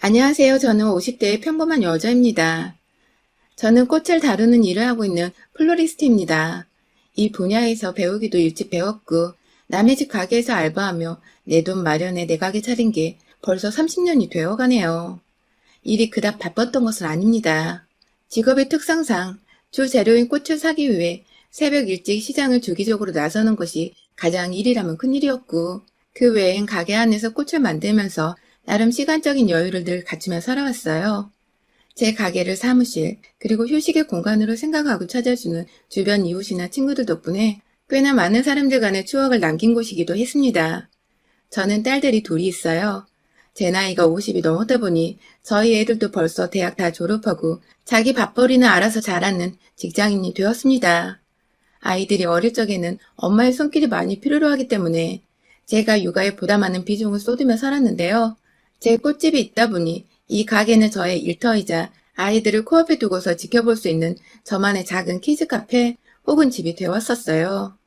안녕하세요. 저는 50대의 평범한 여자입니다. 저는 꽃을 다루는 일을 하고 있는 플로리스트입니다. 이 분야에서 배우기도 일찍 배웠고, 남의 집 가게에서 알바하며 내 돈 마련에 내 가게 차린 게 벌써 30년이 되어 가네요. 일이 그닥 바빴던 것은 아닙니다. 직업의 특성상 주 재료인 꽃을 사기 위해 새벽 일찍 시장을 주기적으로 나서는 것이 가장 일이라면 큰일이었고, 그 외엔 가게 안에서 꽃을 만들면서 나름 시간적인 여유를 늘 갖추며 살아왔어요. 제 가게를 사무실, 그리고 휴식의 공간으로 생각하고 찾아주는 주변 이웃이나 친구들 덕분에 꽤나 많은 사람들 간의 추억을 남긴 곳이기도 했습니다. 저는 딸들이 둘이 있어요. 제 나이가 50이 넘었다 보니 저희 애들도 벌써 대학 다 졸업하고 자기 밥벌이는 알아서 잘하는 직장인이 되었습니다. 아이들이 어릴 적에는 엄마의 손길이 많이 필요로 하기 때문에 제가 육아에 보다 많은 비중을 쏟으며 살았는데요. 제 꽃집이 있다 보니 이 가게는 저의 일터이자 아이들을 코앞에 두고서 지켜볼 수 있는 저만의 작은 키즈 카페 혹은 집이 되었었어요.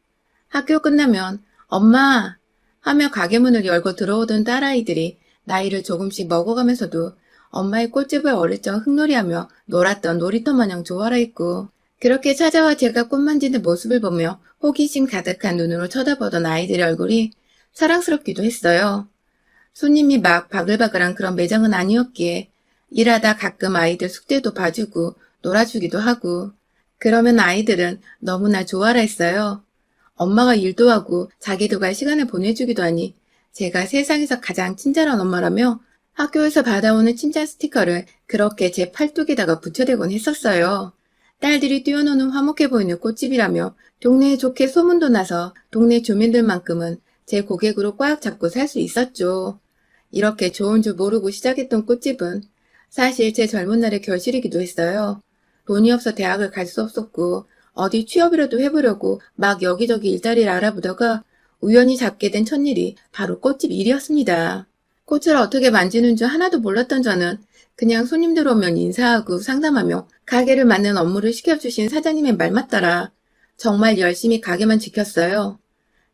학교 끝나면 엄마 하며 가게 문을 열고 들어오던 딸아이들이 나이를 조금씩 먹어가면서도 엄마의 꽃집을 어릴 적 흙놀이하며 놀았던 놀이터 마냥 좋아라 했고, 그렇게 찾아와 제가 꽃 만지는 모습을 보며 호기심 가득한 눈으로 쳐다보던 아이들의 얼굴이 사랑스럽기도 했어요. 손님이 막 바글바글한 그런 매장은 아니었기에 일하다 가끔 아이들 숙제도 봐주고 놀아주기도 하고, 그러면 아이들은 너무나 좋아라 했어요. 엄마가 일도 하고 자기도 갈 시간을 보내주기도 하니 제가 세상에서 가장 친절한 엄마라며 학교에서 받아오는 칭찬 스티커를 그렇게 제 팔뚝에다가 붙여대곤 했었어요. 딸들이 뛰어노는 화목해 보이는 꽃집이라며 동네에 좋게 소문도 나서 동네 주민들만큼은 제 고객으로 꽉 잡고 살 수 있었죠. 이렇게 좋은 줄 모르고 시작했던 꽃집은 사실 제 젊은 날의 결실이기도 했어요. 돈이 없어 대학을 갈 수 없었고 어디 취업이라도 해보려고 막 여기저기 일자리를 알아보다가 우연히 잡게 된 첫일이 바로 꽃집 일이었습니다. 꽃을 어떻게 만지는 줄 하나도 몰랐던 저는 그냥 손님들 오면 인사하고 상담하며 가게를 맡는 업무를 시켜주신 사장님의 말만 따라 정말 열심히 가게만 지켰어요.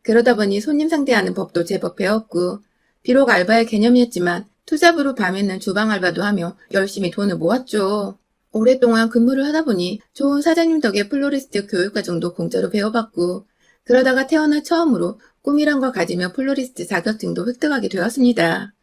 그러다 보니 손님 상대하는 법도 제법 배웠고, 비록 알바의 개념이었지만 투잡으로 밤에는 주방 알바도 하며 열심히 돈을 모았죠. 오랫동안 근무를 하다 보니 좋은 사장님 덕에 플로리스트 교육과정도 공짜로 배워봤고, 그러다가 태어나 처음으로 꿈이란 걸 가지며 플로리스트 자격증도 획득하게 되었습니다.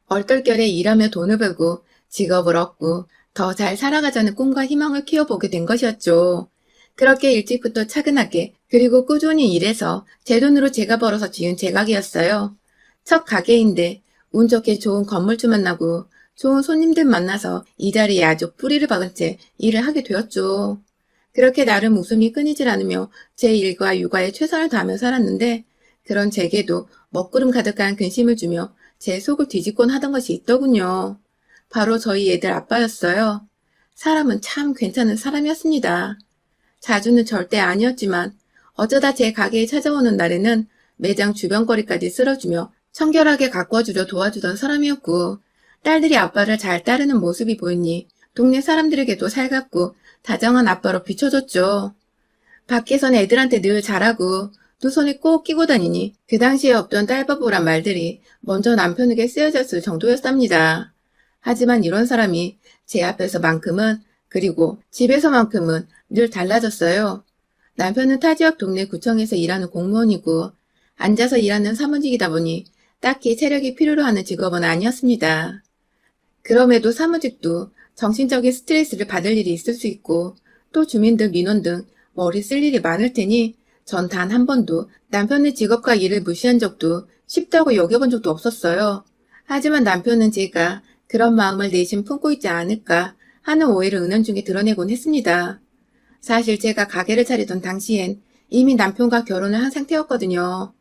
얼떨결에 일하며 돈을 벌고 직업을 얻고 더 잘 살아가자는 꿈과 희망을 키워보게 된 것이었죠. 그렇게 일찍부터 차근하게 그리고 꾸준히 일해서 제 돈으로 제가 벌어서 지은 제 가게였어요. 첫 가게인데 운 좋게 좋은 건물주 만나고 좋은 손님들 만나서 이 자리에 아주 뿌리를 박은 채 일을 하게 되었죠. 그렇게 나름 웃음이 끊이질 않으며 제 일과 육아에 최선을 다하며 살았는데, 그런 제게도 먹구름 가득한 근심을 주며 제 속을 뒤집곤 하던 것이 있더군요. 바로 저희 애들 아빠였어요. 사람은 참 괜찮은 사람이었습니다. 자주는 절대 아니었지만 어쩌다 제 가게에 찾아오는 날에는 매장 주변 거리까지 쓸어주며 청결하게 가꿔주려 도와주던 사람이었고, 딸들이 아빠를 잘 따르는 모습이 보이니 동네 사람들에게도 살갑고 다정한 아빠로 비춰졌죠. 밖에선 애들한테 늘 잘하고 두 손에 꼭 끼고 다니니 그 당시에 없던 딸바보란 말들이 먼저 남편에게 쓰여졌을 정도였답니다. 하지만 이런 사람이 제 앞에서만큼은, 그리고 집에서만큼은 늘 달라졌어요. 남편은 타 지역 동네 구청에서 일하는 공무원이고 앉아서 일하는 사무직이다 보니 딱히 체력이 필요로 하는 직업은 아니었습니다. 그럼에도 사무직도 정신적인 스트레스를 받을 일이 있을 수 있고 또 주민들 민원 등 머리 쓸 일이 많을 테니 전 단 한 번도 남편의 직업과 일을 무시한 적도 쉽다고 여겨본 적도 없었어요. 하지만 남편은 제가 그런 마음을 내심 품고 있지 않을까 하는 오해를 은연중에 드러내곤 했습니다. 사실 제가 가게를 차리던 당시엔 이미 남편과 결혼을 한 상태였거든요.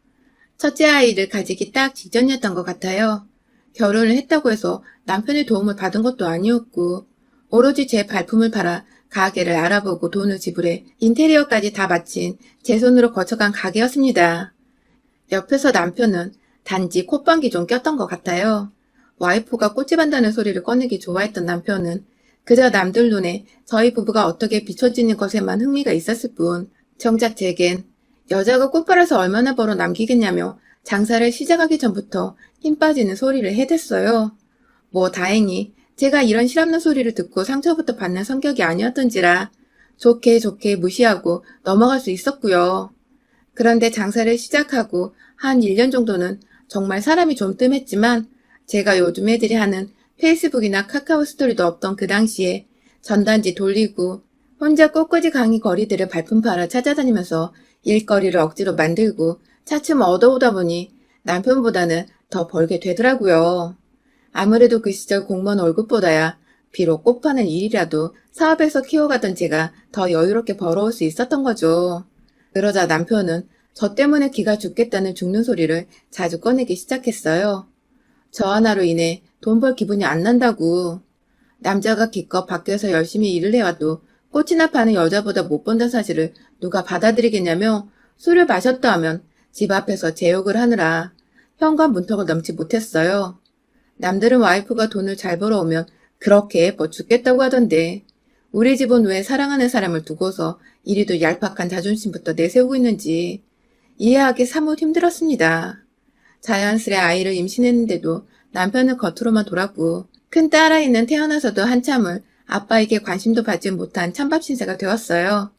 첫째 아이를 가지기 딱 직전이었던 것 같아요. 결혼을 했다고 해서 남편의 도움을 받은 것도 아니었고, 오로지 제 발품을 팔아 가게를 알아보고 돈을 지불해 인테리어까지 다 마친 제 손으로 거쳐간 가게였습니다. 옆에서 남편은 단지 콧방귀 좀 꼈던 것 같아요. 와이프가 꽃집 한다는 소리를 꺼내기 좋아했던 남편은 그저 남들 눈에 저희 부부가 어떻게 비춰지는 것에만 흥미가 있었을 뿐, 정작 제겐 여자가 꽃 팔아서 얼마나 벌어 남기겠냐며 장사를 시작하기 전부터 힘 빠지는 소리를 해댔어요. 뭐 다행히 제가 이런 실없는 소리를 듣고 상처부터 받는 성격이 아니었던지라 좋게 좋게 무시하고 넘어갈 수 있었고요. 그런데 장사를 시작하고 한 1년 정도는 정말 사람이 좀 뜸했지만 제가 요즘 애들이 하는 페이스북이나 카카오 스토리도 없던 그 당시에 전단지 돌리고 혼자 꽃꽂이 강의 거리들을 발품 팔아 찾아다니면서 일거리를 억지로 만들고 차츰 얻어오다 보니 남편보다는 더 벌게 되더라고요. 아무래도 그 시절 공무원 월급보다야 비록 꽃 파는 일이라도 사업에서 키워가던 제가 더 여유롭게 벌어올 수 있었던 거죠. 그러자 남편은 저 때문에 기가 죽겠다는 죽는 소리를 자주 꺼내기 시작했어요. 저 하나로 인해 돈 벌 기분이 안 난다고. 남자가 기껏 밖에서 열심히 일을 해와도 꽃이나 파는 여자보다 못 번다는 사실을 누가 받아들이겠냐며 술을 마셨다 하면 집 앞에서 제 욕을 하느라 현관 문턱을 넘지 못했어요. 남들은 와이프가 돈을 잘 벌어오면 그렇게 예뻐 죽겠다고 하던데 우리 집은 왜 사랑하는 사람을 두고서 이리도 얄팍한 자존심부터 내세우고 있는지 이해하기 사뭇 힘들었습니다. 자연스레 아이를 임신했는데도 남편은 겉으로만 돌았고 큰 딸아이는 태어나서도 한참을 아빠에게 관심도 받지 못한 찬밥 신세가 되었어요.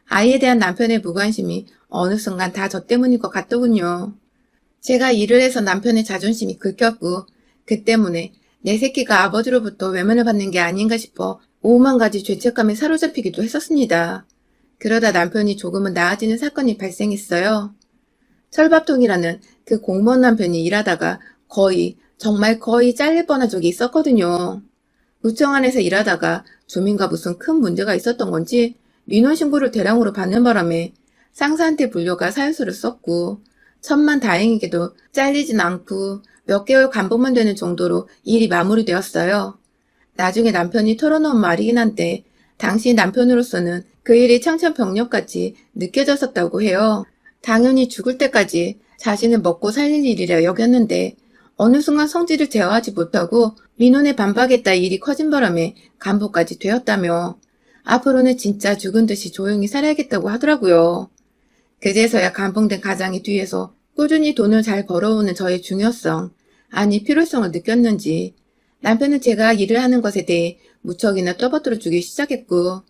아이에 대한 남편의 무관심이 어느 순간 다 저 때문인 것 같더군요. 제가 일을 해서 남편의 자존심이 긁혔고 그 때문에 내 새끼가 아버지로부터 외면을 받는 게 아닌가 싶어 오만 가지 죄책감에 사로잡히기도 했었습니다. 그러다 남편이 조금은 나아지는 사건이 발생했어요. 철밥통이라는 그 공무원 남편이 일하다가 정말 거의 잘릴 뻔한 적이 있었거든요. 구청 안에서 일하다가 주민과 무슨 큰 문제가 있었던 건지 민원신고를 대량으로 받는 바람에 상사한테 불려가 사유서를 썼고 천만 다행히게도 잘리진 않고 몇 개월 간복만 되는 정도로 일이 마무리되었어요. 나중에 남편이 털어놓은 말이긴 한데 당시 남편으로서는 그 일이 청천벽력같이 느껴졌었다고 해요. 당연히 죽을 때까지 자신을 먹고 살릴 일이라 여겼는데 어느 순간 성질을 제어하지 못하고 민원에 반박했다 일이 커진 바람에 간부까지 되었다며 앞으로는 진짜 죽은 듯이 조용히 살아야겠다고 하더라고요. 그제서야 감봉된 가장이 뒤에서 꾸준히 돈을 잘 벌어오는 저의 중요성, 아니 필요성을 느꼈는지 남편은 제가 일을 하는 것에 대해 무척이나 떠받들어 주기 시작했고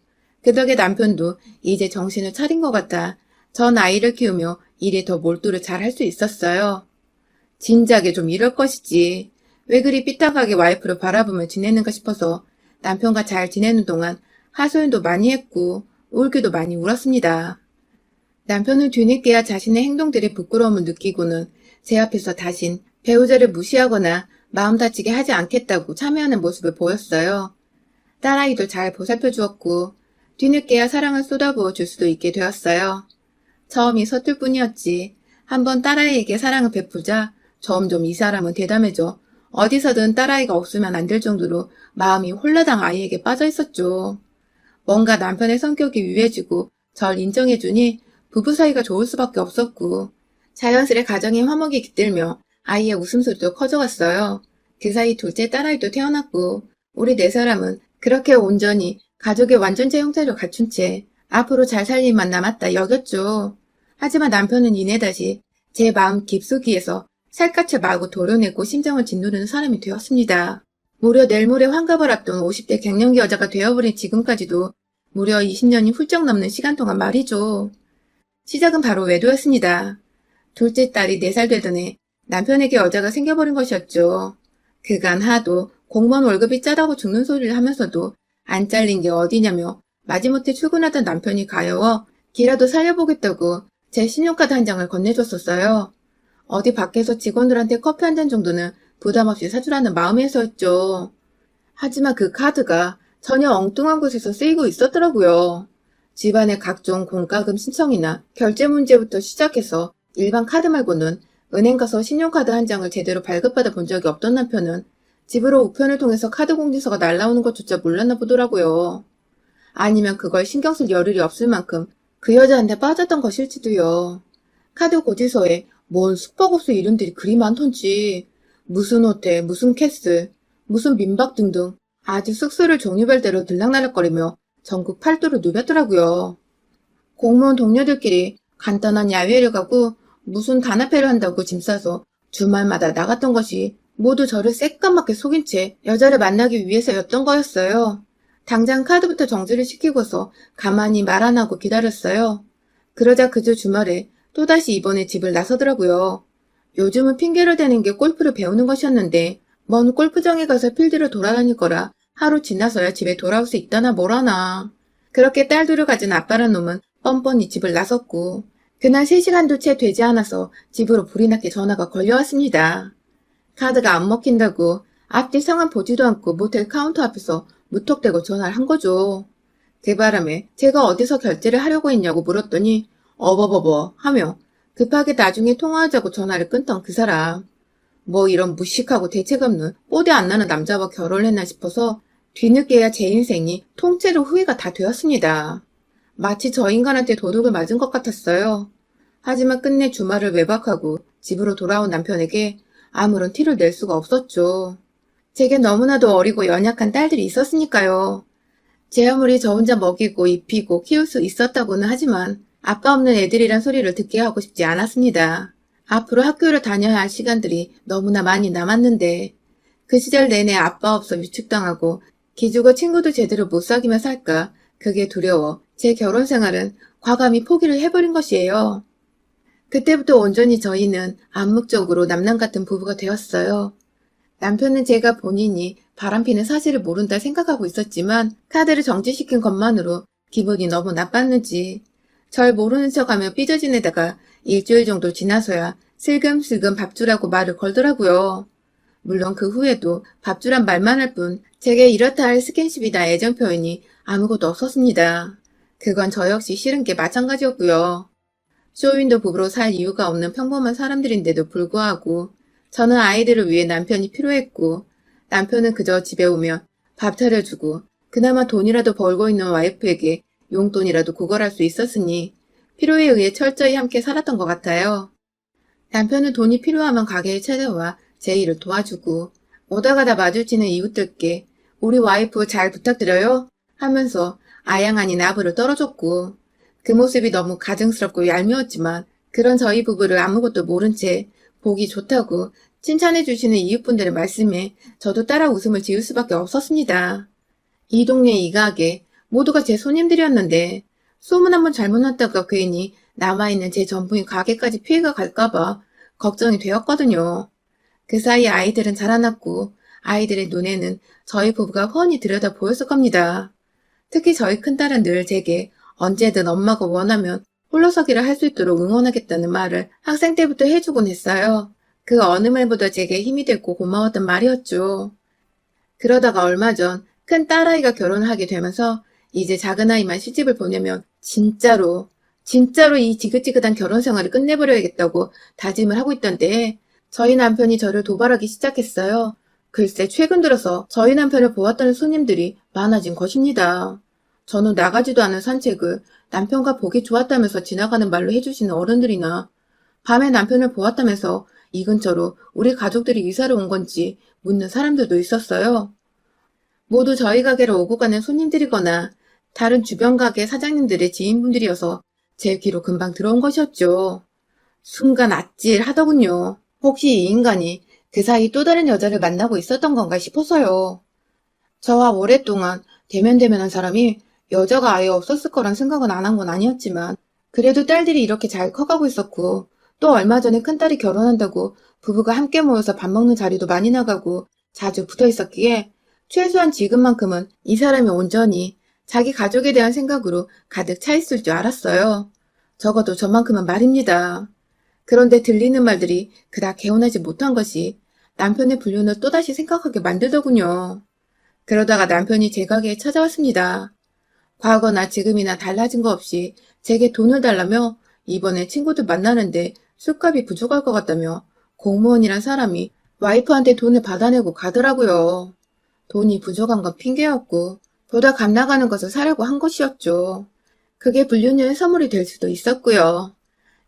그 덕에 남편도 이제 정신을 차린 것 같아 전 아이를 키우며 일에 더 몰두를 잘 할 수 있었어요. 진작에 좀 이럴 것이지. 왜 그리 삐딱하게 와이프를 바라보며 지내는가 싶어서 남편과 잘 지내는 동안 하소연도 많이 했고 울기도 많이 울었습니다. 남편은 뒤늦게야 자신의 행동들에 부끄러움을 느끼고는 제 앞에서 다신 배우자를 무시하거나 마음 다치게 하지 않겠다고 참여하는 모습을 보였어요. 딸아이도 잘 보살펴 주었고 뒤늦게야 사랑을 쏟아부어 줄 수도 있게 되었어요. 처음이 서툴 뿐이었지. 한번 딸아이에게 사랑을 베푸자 점점 이 사람은 대담해져 어디서든 딸아이가 없으면 안 될 정도로 마음이 홀라당 아이에게 빠져 있었죠. 뭔가 남편의 성격이 유해지고 절 인정해주니 부부 사이가 좋을 수밖에 없었고 자연스레 가정의 화목이 깃들며 아이의 웃음소리도 커져갔어요. 그 사이 둘째 딸아이도 태어났고 우리 네 사람은 그렇게 온전히 가족의 완전체 형태를 갖춘 채 앞으로 잘 살 일만 남았다 여겼죠. 하지만 남편은 이내 다시 제 마음 깊숙이에서 살갗을 마구 도려내고 심장을 짓누르는 사람이 되었습니다. 무려 내일 모레 환갑을 앞둔 50대 갱년기 여자가 되어버린 지금까지도 무려 20년이 훌쩍 넘는 시간 동안 말이죠. 시작은 바로 외도였습니다. 둘째 딸이 4살 되던 해 남편에게 여자가 생겨버린 것이었죠. 그간 하도 공무원 월급이 짜다고 죽는 소리를 하면서도 안 잘린 게 어디냐며 마지못해 출근하던 남편이 가여워 기라도 살려보겠다고 제 신용카드 한 장을 건네줬었어요. 어디 밖에서 직원들한테 커피 한 잔 정도는 부담 없이 사주라는 마음에서였죠. 하지만 그 카드가 전혀 엉뚱한 곳에서 쓰이고 있었더라고요. 집안의 각종 공과금 신청이나 결제 문제부터 시작해서 일반 카드 말고는 은행 가서 신용카드 한 장을 제대로 발급받아 본 적이 없던 남편은 집으로 우편을 통해서 카드 공지서가 날라오는 것조차 몰랐나 보더라고요. 아니면 그걸 신경 쓸 여력이 없을 만큼 그 여자한테 빠졌던 것일지도요. 카드 고지서에 뭔 숙박업소 이름들이 그리 많던지 무슨 호텔, 무슨 캐슬, 무슨 민박 등등 아주 숙소를 종류별대로 들락날락거리며 전국 팔도를 누볐더라고요. 공무원 동료들끼리 간단한 야외를 가고 무슨 단합회를 한다고 짐 싸서 주말마다 나갔던 것이 모두 저를 새까맣게 속인 채 여자를 만나기 위해서였던 거였어요. 당장 카드부터 정지를 시키고서 가만히 말 안 하고 기다렸어요. 그러자 그저 주말에 또다시 이번에 집을 나서더라고요. 요즘은 핑계를 대는 게 골프를 배우는 것이었는데 먼 골프장에 가서 필드를 돌아다닐 거라 하루 지나서야 집에 돌아올 수 있다나 뭐라나. 그렇게 딸 둘을 가진 아빠란 놈은 뻔뻔히 집을 나섰고 그날 3시간도 채 되지 않아서 집으로 불이 났게 전화가 걸려왔습니다. 카드가 안 먹힌다고 앞뒤 상황 보지도 않고 모텔 카운터 앞에서 무턱대고 전화를 한 거죠. 그 바람에 제가 어디서 결제를 하려고 했냐고 물었더니 어버버버 하며 급하게 나중에 통화하자고 전화를 끊던 그 사람. 뭐 이런 무식하고 대책 없는 뽀대 안 나는 남자와 결혼했나 싶어서 뒤늦게야 제 인생이 통째로 후회가 다 되었습니다. 마치 저 인간한테 도둑을 맞은 것 같았어요. 하지만 끝내 주말을 외박하고 집으로 돌아온 남편에게 아무런 티를 낼 수가 없었죠. 제게 너무나도 어리고 연약한 딸들이 있었으니까요. 제 아무리 저 혼자 먹이고 입히고 키울 수 있었다고는 하지만 아빠 없는 애들이란 소리를 듣게 하고 싶지 않았습니다. 앞으로 학교를 다녀야 할 시간들이 너무나 많이 남았는데 그 시절 내내 아빠 없어 위축당하고 기죽어 친구도 제대로 못 사귀며 살까 그게 두려워 제 결혼 생활은 과감히 포기를 해버린 것이에요. 그때부터 온전히 저희는 암묵적으로 남남 같은 부부가 되었어요. 남편은 제가 본인이 바람피는 사실을 모른다 생각하고 있었지만 카드를 정지시킨 것만으로 기분이 너무 나빴는지 절 모르는 척하며 삐져지내다가 일주일 정도 지나서야 슬금슬금 밥주라고 말을 걸더라고요. 물론 그 후에도 밥주란 말만 할 뿐 제게 이렇다 할 스킨십이나 애정 표현이 아무것도 없었습니다. 그건 저 역시 싫은 게 마찬가지였고요. 쇼윈도 부부로 살 이유가 없는 평범한 사람들인데도 불구하고 저는 아이들을 위해 남편이 필요했고 남편은 그저 집에 오면 밥 차려주고 그나마 돈이라도 벌고 있는 와이프에게 용돈이라도 구걸할 수 있었으니 필요에 의해 철저히 함께 살았던 것 같아요. 남편은 돈이 필요하면 가게에 찾아와 제 일을 도와주고 오다 가다 마주치는 이웃들께 우리 와이프 잘 부탁드려요 하면서 아양 아닌 아부를 떨어줬고 그 모습이 너무 가증스럽고 얄미웠지만 그런 저희 부부를 아무것도 모른 채 보기 좋다고 칭찬해 주시는 이웃분들의 말씀에 저도 따라 웃음을 지을 수밖에 없었습니다. 이 동네 이 가게 모두가 제 손님들이었는데 소문 한번 잘못 났다가 괜히 남아있는 제 전부인 가게까지 피해가 갈까봐 걱정이 되었거든요. 그 사이 아이들은 자라났고 아이들의 눈에는 저희 부부가 훤히 들여다 보였을 겁니다. 특히 저희 큰딸은 늘 제게 언제든 엄마가 원하면 홀로서기를 할 수 있도록 응원하겠다는 말을 학생 때부터 해주곤 했어요. 그 어느 말보다 제게 힘이 됐고 고마웠던 말이었죠. 그러다가 얼마 전 큰 딸아이가 결혼을 하게 되면서 이제 작은아이만 시집을 보내면 진짜로 이 지긋지긋한 결혼 생활을 끝내버려야겠다고 다짐을 하고 있던데 저희 남편이 저를 도발하기 시작했어요. 글쎄 최근 들어서 저희 남편을 보았다는 손님들이 많아진 것입니다. 저는 나가지도 않은 산책을 남편과 보기 좋았다면서 지나가는 말로 해주시는 어른들이나 밤에 남편을 보았다면서 이 근처로 우리 가족들이 이사를 온 건지 묻는 사람들도 있었어요. 모두 저희 가게로 오고 가는 손님들이거나 다른 주변 가게 사장님들의 지인분들이어서 제 귀로 금방 들어온 것이었죠. 순간 아찔하더군요. 혹시 이 인간이 그 사이 또 다른 여자를 만나고 있었던 건가 싶어서요. 저와 오랫동안 대면대면한 사람이 여자가 아예 없었을 거란 생각은 안 한 건 아니었지만 그래도 딸들이 이렇게 잘 커가고 있었고 또 얼마 전에 큰딸이 결혼한다고 부부가 함께 모여서 밥 먹는 자리도 많이 나가고 자주 붙어 있었기에 최소한 지금만큼은 이 사람이 온전히 자기 가족에 대한 생각으로 가득 차 있을 줄 알았어요. 적어도 저만큼은 말입니다. 그런데 들리는 말들이 그닥 개운하지 못한 것이 남편의 불륜을 또다시 생각하게 만들더군요. 그러다가 남편이 제 가게에 찾아왔습니다. 과거나 지금이나 달라진 거 없이 제게 돈을 달라며 이번에 친구들 만나는데 술값이 부족할 것 같다며 공무원이란 사람이 와이프한테 돈을 받아내고 가더라고요. 돈이 부족한 건 핑계였고 보다 값 나가는 것을 사려고 한 것이었죠. 그게 불륜녀의 선물이 될 수도 있었고요.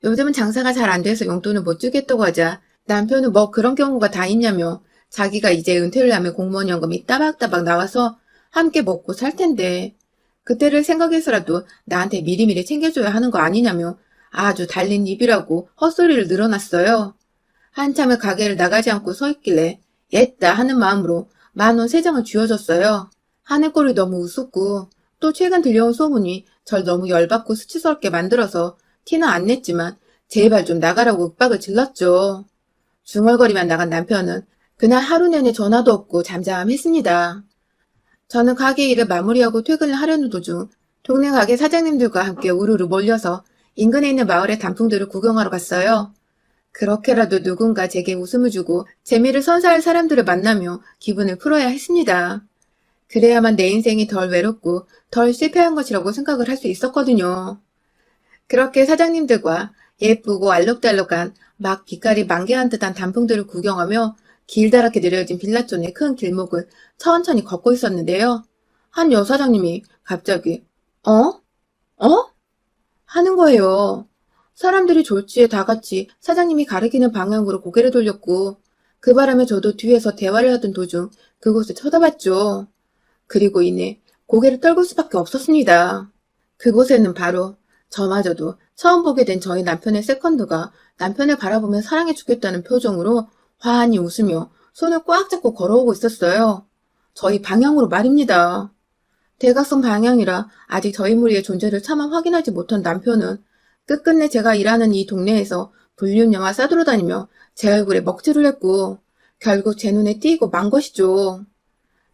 요즘은 장사가 잘 안 돼서 용돈을 못 주겠다고 하자 남편은 뭐 그런 경우가 다 있냐며 자기가 이제 은퇴를 하면 공무원 연금이 따박따박 나와서 함께 먹고 살 텐데 그때를 생각해서라도 나한테 미리미리 챙겨줘야 하는 거 아니냐며 아주 달린 입이라고 헛소리를 늘어놨어요. 한참을 가게를 나가지 않고 서 있길래 옛다 하는 마음으로 10,000원 3장을 쥐어줬어요. 하는 꼴이 너무 우습고 또 최근 들려온 소문이 절 너무 열받고 수치스럽게 만들어서 티는 안 냈지만 제발 좀 나가라고 윽박을 질렀죠. 중얼거리만 나간 남편은 그날 하루 내내 전화도 없고 잠잠했습니다. 저는 가게 일을 마무리하고 퇴근을 하려는 도중 동네 가게 사장님들과 함께 우르르 몰려서 인근에 있는 마을의 단풍들을 구경하러 갔어요. 그렇게라도 누군가 제게 웃음을 주고 재미를 선사할 사람들을 만나며 기분을 풀어야 했습니다. 그래야만 내 인생이 덜 외롭고 덜 실패한 것이라고 생각을 할 수 있었거든요. 그렇게 사장님들과 예쁘고 알록달록한 막 빛깔이 만개한 듯한 단풍들을 구경하며 길다랗게 느려진 빌라촌의 큰 길목을 천천히 걷고 있었는데요. 한 여사장님이 갑자기 어? 어? 하는 거예요. 사람들이 졸지에 다 같이 사장님이 가리키는 방향으로 고개를 돌렸고 그 바람에 저도 뒤에서 대화를 하던 도중 그곳을 쳐다봤죠. 그리고 이내 고개를 떨굴 수밖에 없었습니다. 그곳에는 바로 저마저도 처음 보게 된 저희 남편의 세컨드가 남편을 바라보며 사랑해 주겠다는 표정으로 환히 웃으며 손을 꽉 잡고 걸어오고 있었어요. 저희 방향으로 말입니다. 대각선 방향이라 아직 저희 무리의 존재를 차마 확인하지 못한 남편은 끝끝내 제가 일하는 이 동네에서 불륜녀와 싸돌아다니며 제 얼굴에 먹칠을 했고 결국 제 눈에 띄고 만 것이죠.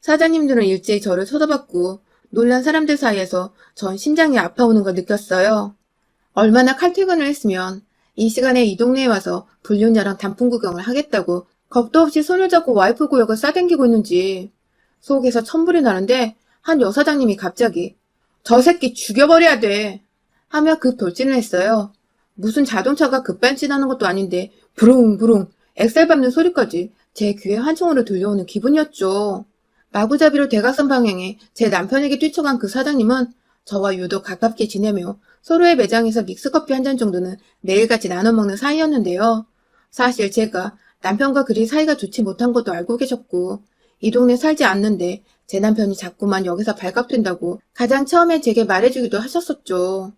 사장님들은 일제히 저를 쳐다봤고 놀란 사람들 사이에서 전 심장이 아파오는 걸 느꼈어요. 얼마나 칼퇴근을 했으면 이 시간에 이 동네에 와서 불륜녀랑 단풍 구경을 하겠다고 겁도 없이 손을 잡고 와이프 구역을 싸댕기고 있는지 속에서 천불이 나는데 한 여사장님이 갑자기 저 새끼 죽여버려야 돼 하며 급 돌진을 했어요. 무슨 자동차가 급발진하는 것도 아닌데 부릉부릉 엑셀 밟는 소리까지 제 귀에 환청으로 들려오는 기분이었죠. 마구잡이로 대각선 방향에 제 남편에게 뛰쳐간 그 사장님은 저와 유독 가깝게 지내며 서로의 매장에서 믹스커피 한 잔 정도는 매일같이 나눠 먹는 사이였는데요. 사실 제가 남편과 그리 사이가 좋지 못한 것도 알고 계셨고 이 동네 살지 않는데 제 남편이 자꾸만 여기서 발각된다고 가장 처음에 제게 말해주기도 하셨었죠.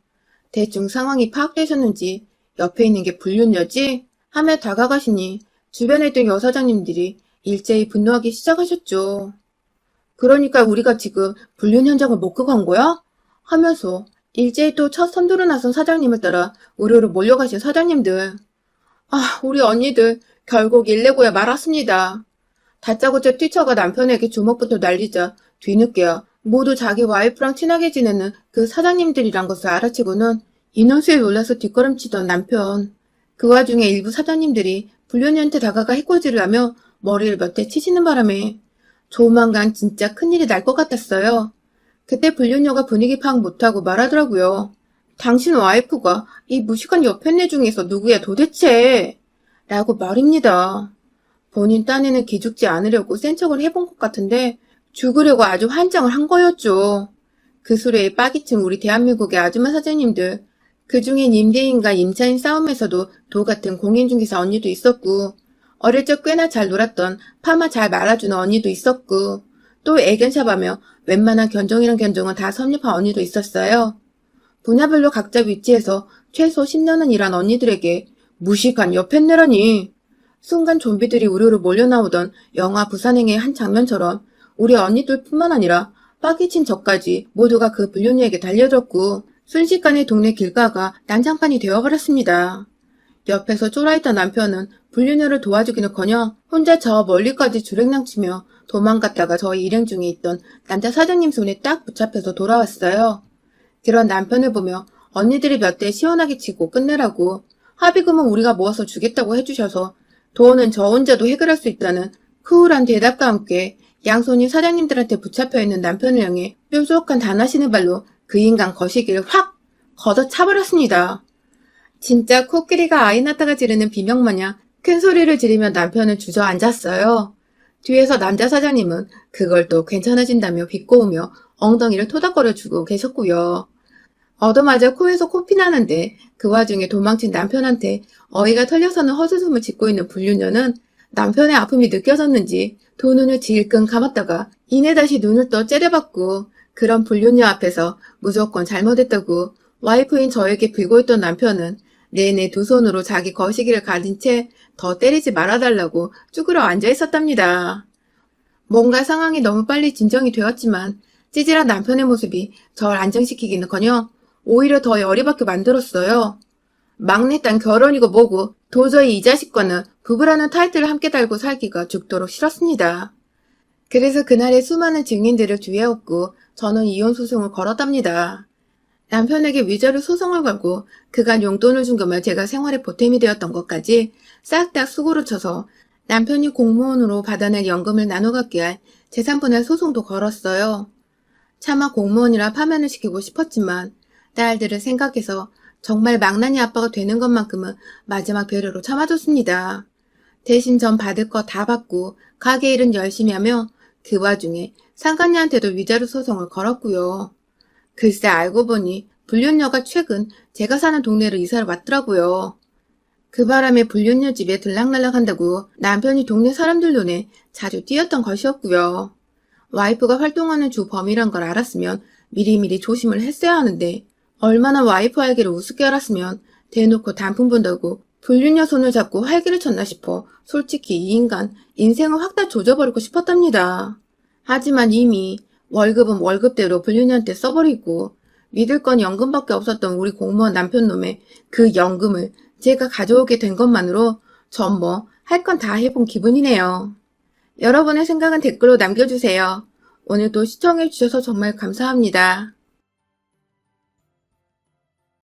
대충 상황이 파악되셨는지 옆에 있는 게 불륜녀지? 하며 다가가시니 주변에 있던 여사장님들이 일제히 분노하기 시작하셨죠. 그러니까 우리가 지금 불륜 현장을 못 끄고 거야? 하면서 일제히 또 첫 선두로 나선 사장님을 따라 우르르 몰려가신 사장님들. 아, 우리 언니들 결국 119에 말았습니다. 다짜고짜 뛰쳐가 남편에게 주먹부터 날리자 뒤늦게야 모두 자기 와이프랑 친하게 지내는 그 사장님들이란 것을 알아채고는 인원수에 놀라서 뒷걸음치던 남편. 그 와중에 일부 사장님들이 불륜녀한테 다가가 해코지를 하며 머리를 몇 대 치시는 바람에 조만간 진짜 큰일이 날 것 같았어요. 그때 불륜녀가 분위기 파악 못하고 말하더라고요. 당신 와이프가 이 무식한 여편네 중에서 누구야 도대체? 라고 말입니다. 본인 딴에는 기죽지 않으려고 센 척을 해본 것 같은데 죽으려고 아주 환장을 한 거였죠. 그 수레에 빠기친 우리 대한민국의 아줌마 사장님들. 그중엔 임대인과 임차인 싸움에서도 도 같은 공인중개사 언니도 있었고 어릴 적 꽤나 잘 놀았던 파마 잘 말아주는 언니도 있었고 또 애견샵하며 웬만한 견종이란 견종은 다 섭렵한 언니도 있었어요. 분야별로 각자 위치에서 최소 10년은 일한 언니들에게 무식한 여편네라니. 순간 좀비들이 우르르 몰려나오던 영화 부산행의 한 장면처럼 우리 언니들뿐만 아니라 빠기친 저까지 모두가 그 불륜녀에게 달려들었고 순식간에 동네 길가가 난장판이 되어버렸습니다. 옆에서 쫄아있던 남편은 불륜녀를 도와주기는커녕 혼자 저 멀리까지 주랭랑치며 도망갔다가 저희 일행 중에 있던 남자 사장님 손에 딱 붙잡혀서 돌아왔어요. 그런 남편을 보며 언니들이 몇 대 시원하게 치고 끝내라고 합의금은 우리가 모아서 주겠다고 해주셔서 돈은 저 혼자도 해결할 수 있다는 쿨한 대답과 함께 양손이 사장님들한테 붙잡혀있는 남편을 향해 뾰족한 단하시는 발로 그 인간 거시기를 확 걷어차버렸습니다. 진짜 코끼리가 아이 낳다가 지르는 비명마냥 큰 소리를 지르며 남편을 주저앉았어요. 뒤에서 남자 사장님은 그걸 또 괜찮아진다며 비꼬으며 엉덩이를 토닥거려주고 계셨고요. 얻어맞아 코에서 코피 나는데 그 와중에 도망친 남편한테 어이가 털려서는 헛웃음을 짓고 있는 불륜녀는 남편의 아픔이 느껴졌는지 두 눈을 질끈 감았다가 이내 다시 눈을 떠 째려봤고 그런 불륜녀 앞에서 무조건 잘못했다고 와이프인 저에게 빌고 있던 남편은 내내 두 손으로 자기 거시기를 가린 채 더 때리지 말아달라고 쭈그려 앉아 있었답니다. 뭔가 상황이 너무 빨리 진정이 되었지만 찌질한 남편의 모습이 절 안정시키기는커녕 오히려 더 열이 받게 만들었어요. 막내딸 결혼이고 뭐고 도저히 이 자식과는 부부라는 타이틀을 함께 달고 살기가 죽도록 싫었습니다. 그래서 그날의 수많은 증인들을 뒤에업고 저는 이혼 소송을 걸었답니다. 남편에게 위자료 소송을 걸고 그간 용돈을 준 것만 제가 생활의 보탬이 되었던 것까지 싹 다 수고를 쳐서 남편이 공무원으로 받아낼 연금을 나눠 갖게 할 재산분할 소송도 걸었어요. 차마 공무원이라 파면을 시키고 싶었지만 딸들을 생각해서 정말 망나니 아빠가 되는 것만큼은 마지막 배려로 참아줬습니다. 대신 전 받을 거 다 받고 가게 일은 열심히 하며 그 와중에 상간녀한테도 위자료 소송을 걸었고요. 글쎄 알고 보니 불륜녀가 최근 제가 사는 동네로 이사를 왔더라고요. 그 바람에 불륜녀 집에 들락날락 한다고 남편이 동네 사람들 눈에 자주 띄었던 것이었고요. 와이프가 활동하는 주 범이란 걸 알았으면 미리미리 조심을 했어야 하는데 얼마나 와이프 활기를 우습게 알았으면 대놓고 단풍 본다고 불륜녀 손을 잡고 활기를 쳤나 싶어 솔직히 이 인간 인생을 확 다 조져버리고 싶었답니다. 하지만 이미 월급은 월급대로 불륜녀한테 써버리고 믿을 건 연금밖에 없었던 우리 공무원 남편놈의 그 연금을 제가 가져오게 된 것만으로 전 뭐 할 건 다 해본 기분이네요. 여러분의 생각은 댓글로 남겨주세요. 오늘도 시청해주셔서 정말 감사합니다.